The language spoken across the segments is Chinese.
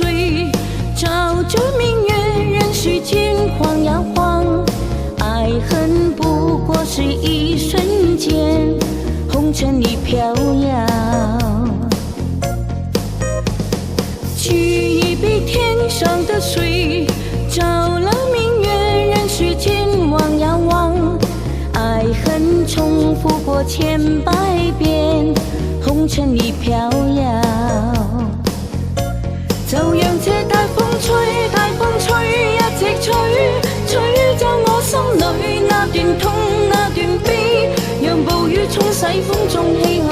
水，照着明月，任世间晃呀晃。爱恨不过是一瞬间，红尘里飘摇。取一杯天上的水，照了明月，任世间望呀望。爱恨重复过千百遍，红尘里飘摇。就讓這大風吹，大風吹，一直吹，吹走我心裏那段痛那段悲，讓暴雨沖洗風中唏噓。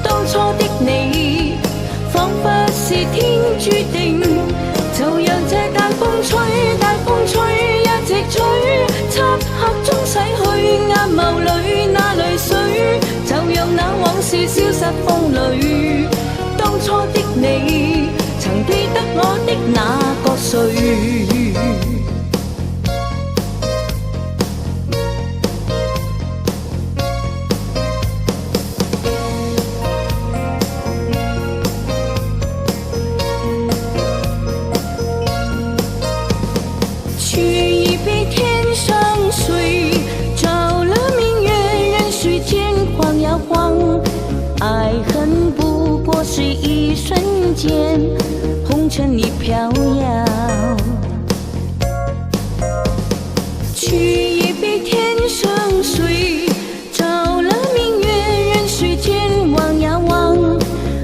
當初的你，彷彿是天注定。就讓這大風吹，大風吹，一直吹，漆黑中洗去眼眸裏那淚水。就讓那往事消失風裏。當初的你，曾記得我的那個誰？取一杯天上水，照了明月，任世間晃呀晃。愛恨不過是一瞬間，紅塵裡飄搖。取一杯天上水，照了明月，任世間望呀望。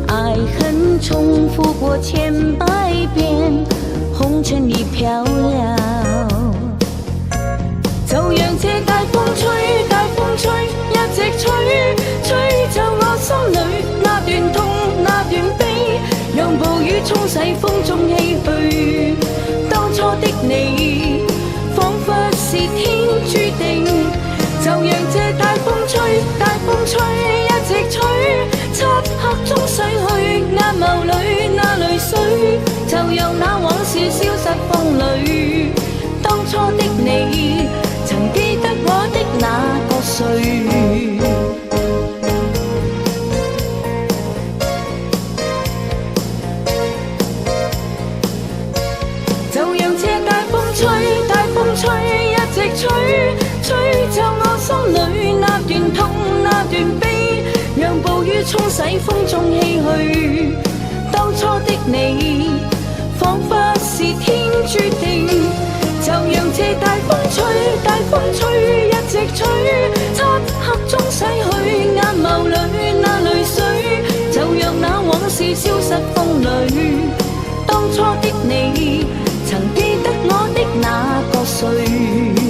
愛恨重複過千百遍，紅塵裡飄搖。就讓這大風吹，大風吹，一直吹，吹走我心裏那段痛那段悲，讓暴雨沖洗風中唏噓。當初的你，彷彿是天注定。就讓這大風吹，大風吹，一直吹，漆黑中洗去眼眸裏那淚水。就讓那往事消失風裏。當初的你，曾記得我的那個誰？就讓這大風吹，大風吹，一直吹，吹走我心裏那段痛那段悲，讓暴雨沖洗風中唏噓。當初的你，彷彿是天注定。就讓這大風吹，大風吹，一直吹，漆黑中洗去眼眸裏那淚水。就讓那往事消失風裏。當初的你，曾記得我的那個誰？